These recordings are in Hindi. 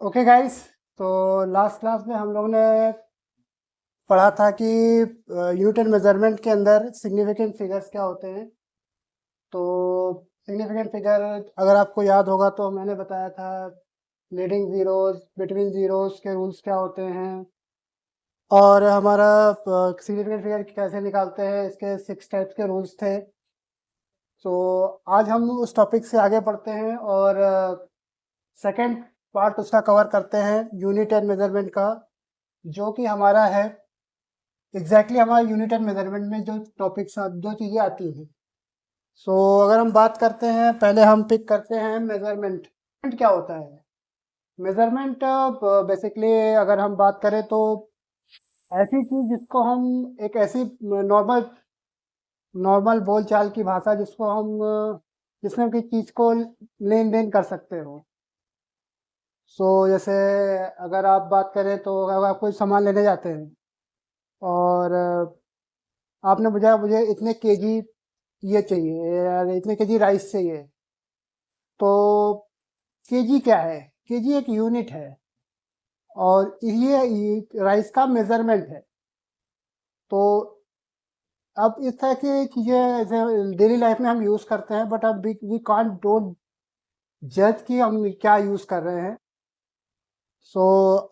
Okay guys. तो लास्ट क्लास में हम लोगों ने पढ़ा था कि यूनिट एंड मेजरमेंट के अंदर सिग्निफिकेंट फिगर्स क्या होते हैं। तो सिग्निफिकेंट फिगर अगर आपको याद होगा तो मैंने बताया था लीडिंग ज़ीरोज़, बिटवीन ज़ीरोज़ के रूल्स क्या होते हैं और हमारा सिग्निफिकेंट फिगर कैसे निकालते हैं, इसके 6 टाइप्स के रूल्स थे। तो आज हम उस टॉपिक से आगे बढ़ते हैं और सेकंड पार्ट उसका कवर करते हैं यूनिट एंड मेजरमेंट का, जो कि हमारा है हमारे यूनिट एंड मेजरमेंट में जो टॉपिक्स जो चीज़ें आती हैं। सो अगर हम बात करते हैं, पहले हम पिक करते हैं मेजरमेंट। क्या होता है मेजरमेंट? बेसिकली अगर हम बात करें तो ऐसी चीज़ जिसको हम एक ऐसी नॉर्मल नॉर्मल बोलचाल की भाषा जिसको हम जिसमें किसी चीज़ को लेन देन कर सकते हो। सो जैसे अगर आप बात करें तो अगर आप कोई सामान लेने जाते हैं और आपने बुझाया मुझे इतने केजी ये चाहिए या इतने केजी राइस चाहिए। तो केजी क्या है? केजी एक यूनिट है और ये राइस का मेजरमेंट है। तो अब इस तरह की चीज़ें ऐसे डेली लाइफ में हम यूज़ करते हैं, बट अब वी कांट डोंट जज कि हम क्या यूज़ कर रहे हैं। सो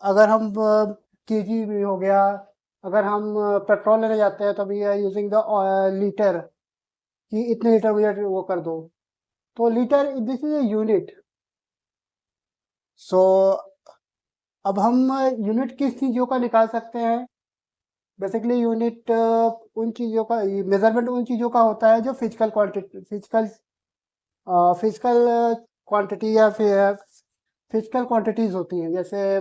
अगर हम केजी भी हो गया, अगर हम पेट्रोल लेने जाते हैं तो we are using the litre, कि इतने लीटर मुझे वो कर दो। तो litre this is a unit. So अब हम यूनिट किस चीज़ों का निकाल सकते हैं? बेसिकली यूनिट उन चीज़ों का, मेजरमेंट उन चीज़ों का होता है जो फिजिकल क्वांटिटी या फिर फिजिकल क्वांटिटीज होती हैं। जैसे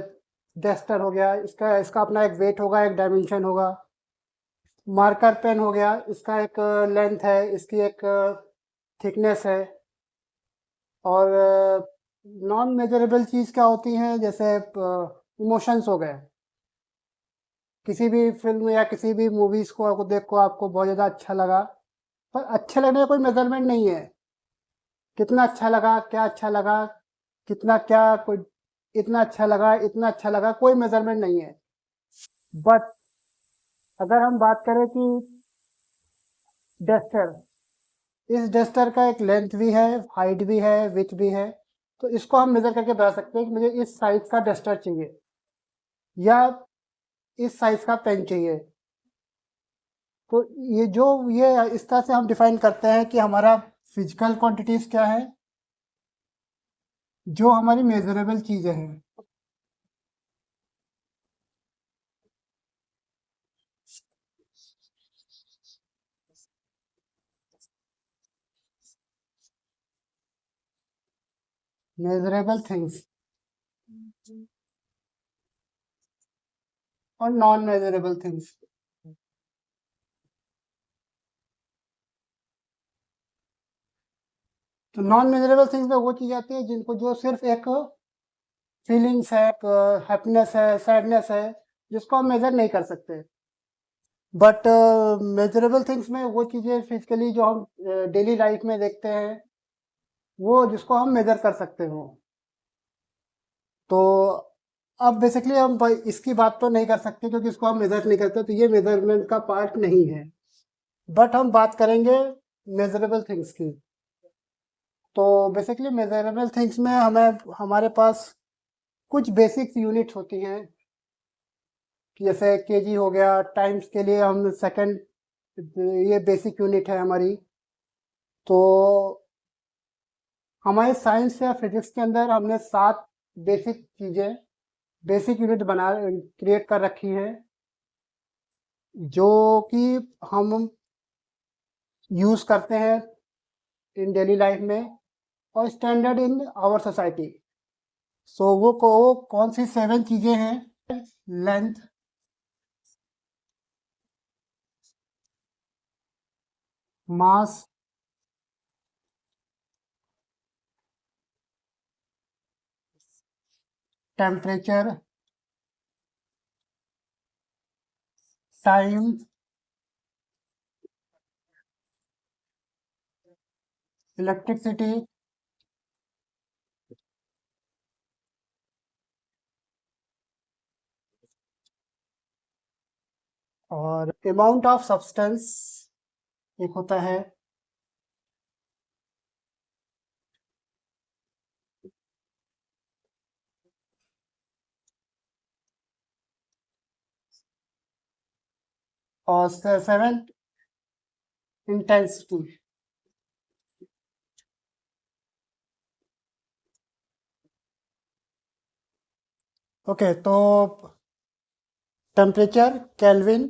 डस्टर हो गया, इसका इसका अपना एक वेट होगा, एक डायमेंशन होगा। मार्कर पेन हो गया, इसका एक लेंथ है, इसकी एक थिकनेस है। और नॉन मेजरेबल चीज़ क्या होती हैं? जैसे इमोशंस हो गए। किसी भी फिल्म या किसी भी मूवीज़ को आपको देख को आपको बहुत ज़्यादा अच्छा लगा, पर अच्छे लगने का कोई मेजरमेंट नहीं है। कितना अच्छा लगा, क्या अच्छा लगा, कितना क्या कोई, इतना अच्छा लगा, इतना अच्छा लगा, कोई मेजरमेंट नहीं है। बट अगर हम बात करें कि डस्टर, इस डस्टर का एक लेंथ भी है, हाइट भी है, विड्थ भी है। तो इसको हम मेजर करके बता सकते हैं कि मुझे इस साइज का डस्टर चाहिए या इस साइज का पेन चाहिए। तो ये इस तरह से हम डिफाइन करते हैं कि हमारा फिजिकल क्वांटिटीज क्या है, जो हमारी मेजरेबल चीजें हैं। मेजरेबल थिंग्स और नॉन मेजरेबल थिंग्स। तो नॉन मेजरेबल थिंग्स में वो चीज आती है जिनको जो सिर्फ एक फीलिंग्स है, हैप्पीनेस है, सैडनेस है, जिसको हम मेजर नहीं कर सकते। बट मेजरेबल थिंग्स में वो चीज़ें फिजिकली जो हम डेली लाइफ में देखते हैं, वो जिसको हम मेजर कर सकते हो। तो अब बेसिकली हम इसकी बात तो नहीं कर सकते क्योंकि इसको हम मेजर नहीं करते, तो ये मेजरमेंट का पार्ट नहीं है। बट हम बात करेंगे मेजरेबल थिंग्स की। तो बेसिकली मेजरेबल थिंग्स में हमें हमारे पास कुछ बेसिक यूनिट्स होती हैं, कि जैसे केजी हो गया, टाइम्स के लिए हम सेकंड, ये बेसिक यूनिट है हमारी। तो हमारे साइंस या फिजिक्स के अंदर हमने 7 बेसिक चीज़ें, बेसिक यूनिट बना क्रिएट कर रखी हैं, जो कि हम यूज़ करते हैं इन डेली लाइफ में और standard in our society. So वो कौन सी 7 चीज़ें हैं? Length, mass, temperature, time, electricity, और अमाउंट ऑफ सब्सटेंस एक होता है, और 7 इंटेंसिटी। ओके, तो temperature kelvin,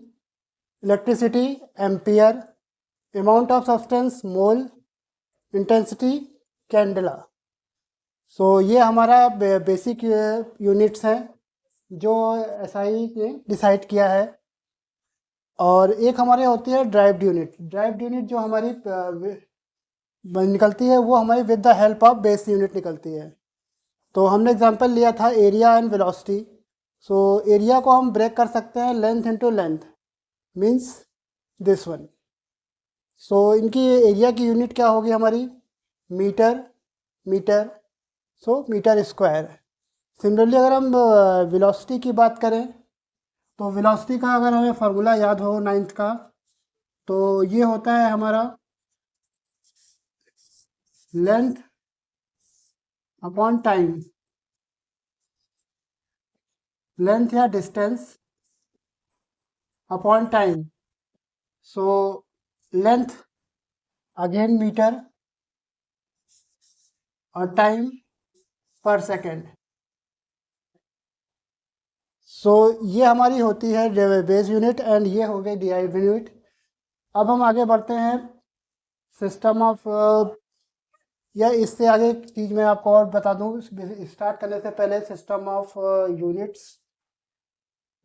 electricity ampere, amount of substance mole, intensity candela. So ये हमारा बेसिक यूनिट्स हैं जो एसआई ने डिसाइड किया है। और एक हमारे होती है ड्राइव्ड यूनिट। ड्राइव्ड यूनिट जो हमारी निकलती है वो हमारी with the help of base unit निकलती है। तो हमने एग्जांपल लिया था area and velocity. So area को हम ब्रेक कर सकते हैं length into length, means this one. So इनकी एरिया की यूनिट क्या होगी हमारी, metre, metre, so metre square. Similarly अगर हम वेलोसिटी की बात करें तो वेलोसिटी का अगर हमें फार्मूला याद हो 9th का, तो ये होता है हमारा लेंथ अपॉन टाइम, लेंथ या distance upon time. So length again metre और टाइम पर सेकेंड। सो ये हमारी होती है बेस यूनिट एंड ये हो गई डिराइव्ड यूनिट। अब हम आगे बढ़ते हैं सिस्टम ऑफ, या इससे आगे चीज़ मैं आपको और बता दूं स्टार्ट करने से पहले। सिस्टम ऑफ यूनिट्स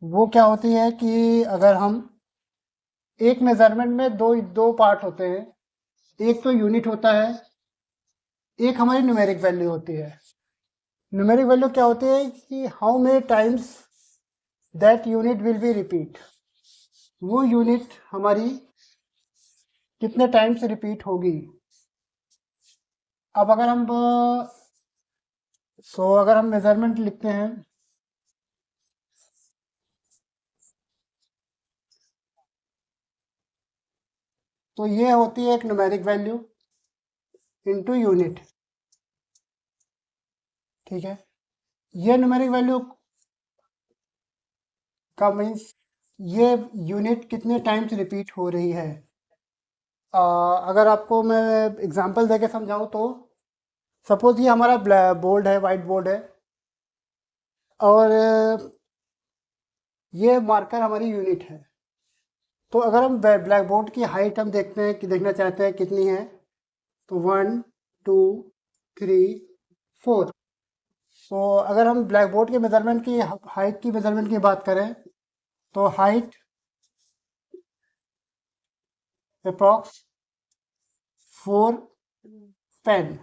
वो क्या होती है कि अगर हम एक मेजरमेंट में दो दो पार्ट होते हैं, एक तो यूनिट होता है, एक हमारी न्यूमेरिक वैल्यू होती है। न्यूमेरिक वैल्यू क्या होती है कि how many times that unit will be repeat, वो यूनिट हमारी कितने टाइम्स रिपीट होगी। अब अगर हम अगर हम मेजरमेंट लिखते हैं तो ये होती है एक न्यूमेरिक वैल्यू इनटू यूनिट। ठीक है, ये न्यूमेरिक वैल्यू का मीन्स ये यूनिट कितने टाइम्स रिपीट हो रही है। अगर आपको मैं एग्जांपल देके समझाऊं तो सपोज ये हमारा बोर्ड है, वाइट बोर्ड है, और ये मार्कर हमारी यूनिट है। तो अगर हम ब्लैक बोर्ड की हाइट हम देखते हैं कि देखना चाहते हैं कितनी है, तो 1 2 3 4। सो अगर हम ब्लैक बोर्ड के मेजरमेंट की हाइट की मेजरमेंट की बात करें तो हाइट अप्रॉक्स 4 पेन।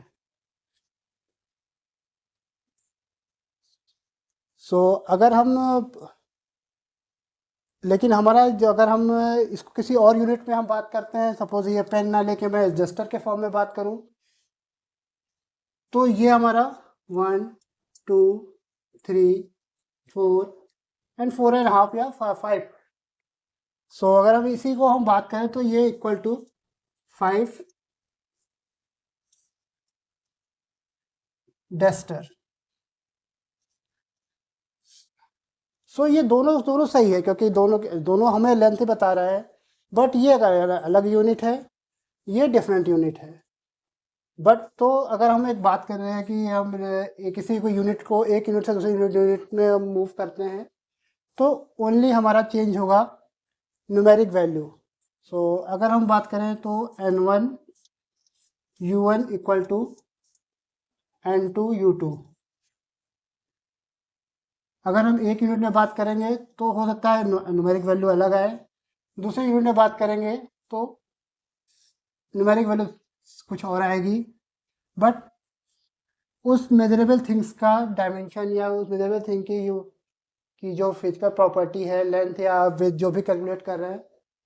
अगर हम, लेकिन हमारा जो, अगर हम इसको किसी और यूनिट में हम बात करते हैं, सपोज ये पेन ना लेके मैं जस्टर के फॉर्म में बात करूं, तो ये हमारा 1 2 3 4 एंड 4.5 या 5। अगर हम इसी को हम बात करें तो ये इक्वल टू 5 डस्टर। ये दोनों दोनों सही है क्योंकि दोनों दोनों हमें लेंथ ही बता रहा है, बट ये अगर अलग यूनिट है, ये डिफरेंट यूनिट है। बट तो अगर हम एक बात कर रहे हैं कि हम किसी को यूनिट को एक यूनिट से दूसरे यूनिट में हम मूव करते हैं, तो ओनली हमारा चेंज होगा न्यूमेरिक वैल्यू। अगर हम बात करें तो n1 u1 equal to n2 u2। अगर हम एक यूनिट में बात करेंगे तो हो सकता है न्यूमेरिक वैल्यू अलग आए, दूसरे यूनिट में बात करेंगे तो न्यूमेरिक वैल्यू कुछ और आएगी। बट उस मेजरेबल थिंग्स का डायमेंशन या उस मेजरेबल थिंग की जो फिजिकल प्रॉपर्टी है, लेंथ या विड्थ जो भी कैलकुलेट कर रहे हैं,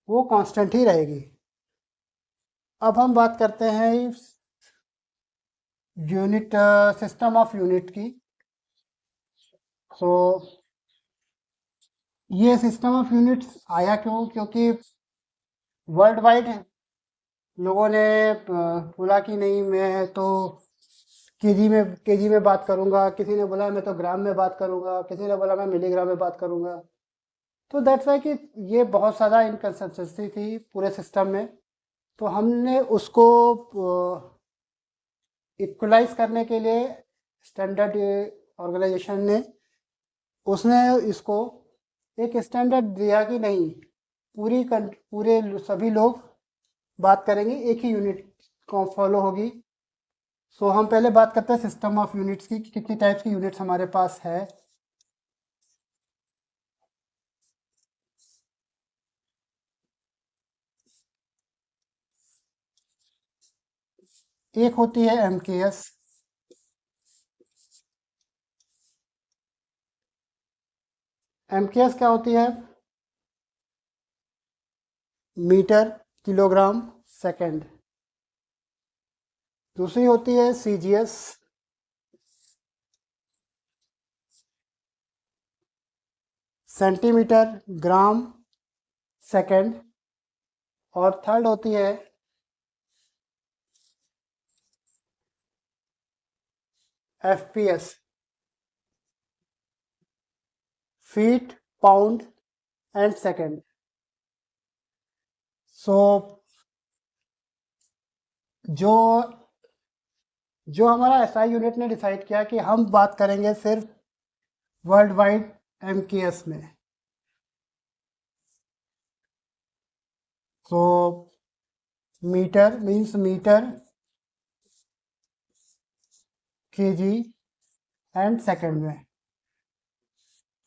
वो कांस्टेंट ही रहेगी। अब हम बात करते हैं यूनिट, सिस्टम ऑफ यूनिट की। सो ये सिस्टम ऑफ यूनिट्स आया क्यों? क्योंकि वर्ल्ड वाइड लोगों ने बोला कि नहीं मैं तो केजी में बात करूंगा, किसी ने बोला मैं तो ग्राम में बात करूंगा, किसी ने बोला मैं मिलीग्राम में बात करूंगा। तो दैट्स वाई कि ये बहुत ज़्यादा इनकन्सिस्टेंसी थी पूरे सिस्टम में। तो हमने उसको इक्वलाइज करने के लिए स्टैंडर्ड ऑर्गेनाइजेशन ने उसने इसको एक स्टैंडर्ड दिया कि नहीं पूरे सभी लोग बात करेंगे, एक ही यूनिट को फॉलो होगी। सो हम पहले बात करते हैं सिस्टम ऑफ यूनिट्स की कि कितनी टाइप्स की यूनिट्स हमारे पास है। एक होती है एमकेएस। एमकेएस क्या होती है? Metre kilogram second. दूसरी होती है सीजीएस। Centimetre gram second. और थर्ड होती है FPS, feet pound and second. So जो जो हमारा एसआई यूनिट ने डिसाइड किया कि हम बात करेंगे सिर्फ वर्ल्ड वाइड एमकेएस में। So metre means metre, KG and second में।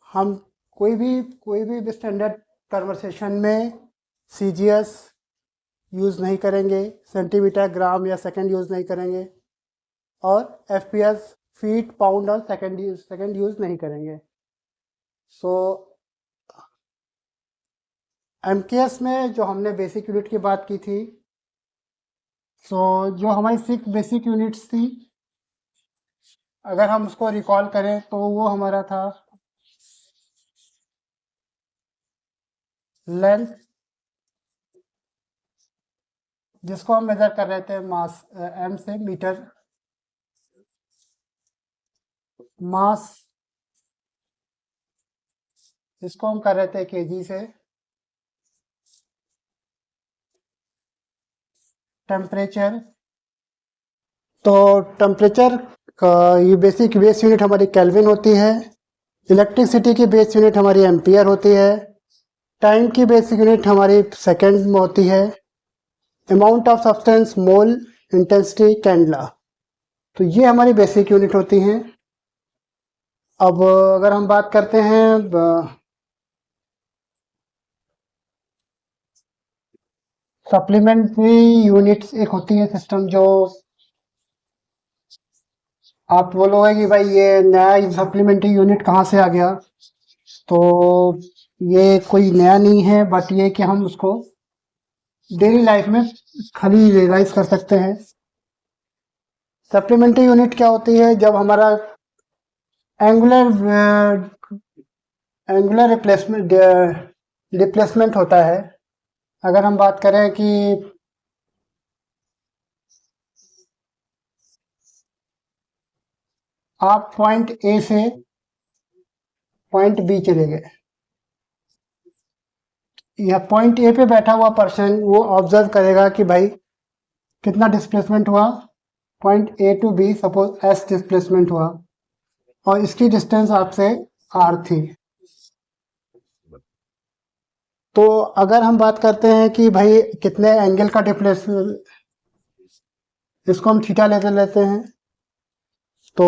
हम कोई भी स्टैंडर्ड कन्वर्सेशन में सीजीएस यूज़ नहीं करेंगे, सेंटीमीटर ग्राम या सेकंड यूज़ नहीं करेंगे, और एफपीएस फीट पाउंड और सेकंड यूज़ नहीं करेंगे। सो एमकेएस में जो हमने बेसिक यूनिट की बात की थी, सो जो हमारी 6 बेसिक यूनिट्स थी, अगर हम उसको रिकॉल करें तो वो हमारा था लेंथ, जिसको हम मेजर कर रहे थे मास एम से, मीटर मास जिसको हम कर रहे थे केजी से, टेम्परेचर। तो टेम्परेचर का ये बेसिक बेस यूनिट हमारी केल्विन होती है। इलेक्ट्रिसिटी की बेस यूनिट हमारी एम्पियर होती है। टाइम की बेसिक यूनिट हमारी सेकंड में होती है। Amount of substance mole, intensity candela. तो ये हमारी बेसिक यूनिट होती हैं। अब अगर हम बात करते हैं सप्लीमेंट्री यूनिट्स, एक होती है सिस्टम जो आप बोलोगे कि भाई ये नया सप्लीमेंट्री यूनिट कहाँ से आ गया। तो ये कोई नया नहीं है, बट ये कि हम उसको डेली लाइफ में खाली रियलाइज कर सकते हैं। सप्लीमेंट्री यूनिट क्या होती है? जब हमारा एंगुलर एंगुलर रिप्लेसमेंट होता है। अगर हम बात करें कि आप पॉइंट ए से पॉइंट बी चले गए, या पॉइंट ए पे बैठा हुआ पर्सन वो ऑब्जर्व करेगा कि भाई कितना डिस्प्लेसमेंट हुआ, point A to B suppose S displacement हुआ, और इसकी डिस्टेंस आपसे आर थी। तो अगर हम बात करते हैं कि भाई कितने एंगल का डिस्प्लेसमेंट, इसको हम थीटा लेते हैं। तो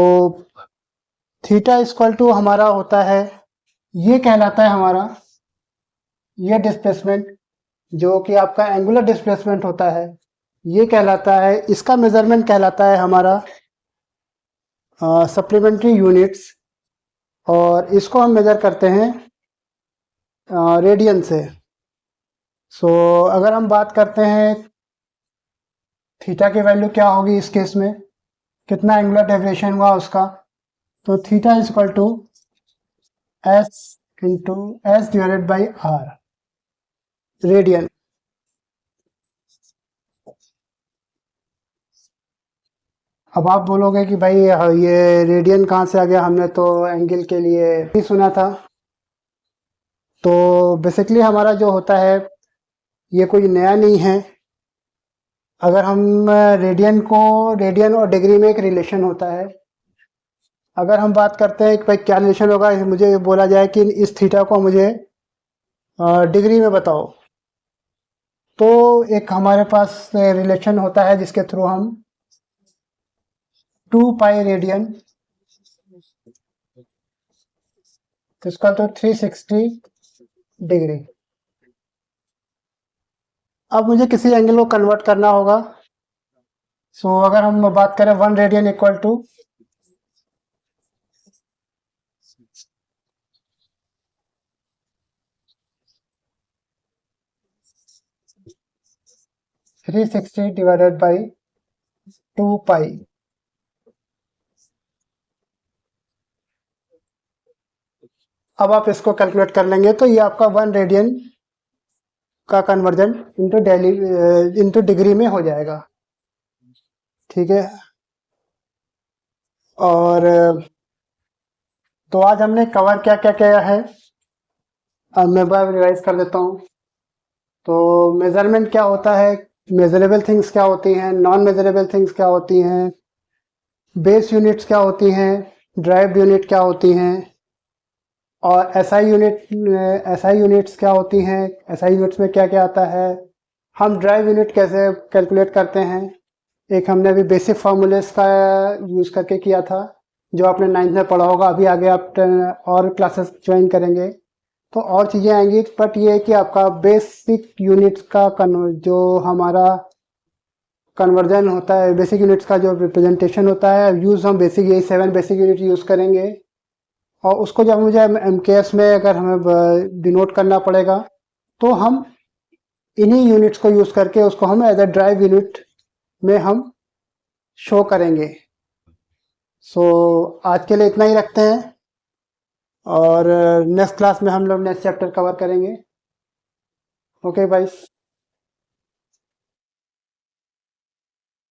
थीटा इक्वल टू हमारा होता है, ये कहलाता है हमारा, ये डिस्प्लेसमेंट जो कि आपका एंगुलर डिस्प्लेसमेंट होता है, ये कहलाता है, इसका मेजरमेंट कहलाता है हमारा सप्लीमेंट्री यूनिट्स। और इसको हम मेजर करते हैं रेडियन से। सो अगर हम बात करते हैं थीटा की वैल्यू क्या होगी इस केस में, कितना एंगुलर डेविएशन हुआ उसका, तो theta is equal to S into S divided by R, radian. अब आप बोलोगे कि भाई ये रेडियन कहाँ से आ गया, हमने तो एंगल के लिए ही सुना था। तो बेसिकली हमारा जो होता है ये कोई नया नहीं है। अगर हम रेडियन और डिग्री में एक रिलेशन होता है। अगर हम बात करते हैं कि भाई क्या रिलेशन होगा, मुझे बोला जाए कि इस थीटा को मुझे डिग्री में बताओ, तो एक हमारे पास रिलेशन होता है जिसके थ्रू हम 2 पाई रेडियन, तो इसका तो 360 डिग्री। अब मुझे किसी एंगल को कन्वर्ट करना होगा। सो अगर हम बात करें 1 radian equal to 360 divided by 2 pi. अब आप इसको कैलकुलेट कर लेंगे तो ये आपका 1 रेडियन का कन्वर्जन इंटू डिग्री में हो जाएगा। ठीक है। और तो आज हमने कवर क्या क्या किया है, अब मैं बार रिवाइज कर देता हूँ। तो मेजरमेंट क्या होता है, मेजरेबल थिंग्स क्या होती हैं, नॉन मेजरेबल थिंग्स क्या होती हैं, बेस यूनिट्स क्या होती हैं, ड्राइव यूनिट क्या होती हैं, और एसआई यूनिट्स क्या होती हैं, एसआई यूनिट्स में क्या क्या आता है, हम ड्राइव यूनिट कैसे कैलकुलेट करते हैं। एक हमने अभी बेसिक फार्मूलेस का यूज़ करके किया था जो आपने 9th में पढ़ा होगा। अभी आगे आप और क्लासेस ज्वाइन करेंगे तो और चीज़ें आएंगी, बट ये है कि आपका बेसिक यूनिट्स का जो हमारा कन्वर्जन होता है, बेसिक यूनिट्स का जो रिप्रेजेंटेशन होता है, यूज़ हम बेसिक यही 7 बेसिक यूनिट यूज़ करेंगे। और उसको जब मुझे एमकेएस में अगर हमें डिनोट करना पड़ेगा तो हम इन्हीं यूनिट्स को यूज़ करके उसको हम एज अ ड्राइव यूनिट में हम शो करेंगे। सो आज के लिए इतना ही रखते हैं और नेक्स्ट क्लास में हम लोग नेक्स्ट चैप्टर कवर करेंगे। ओके भाई।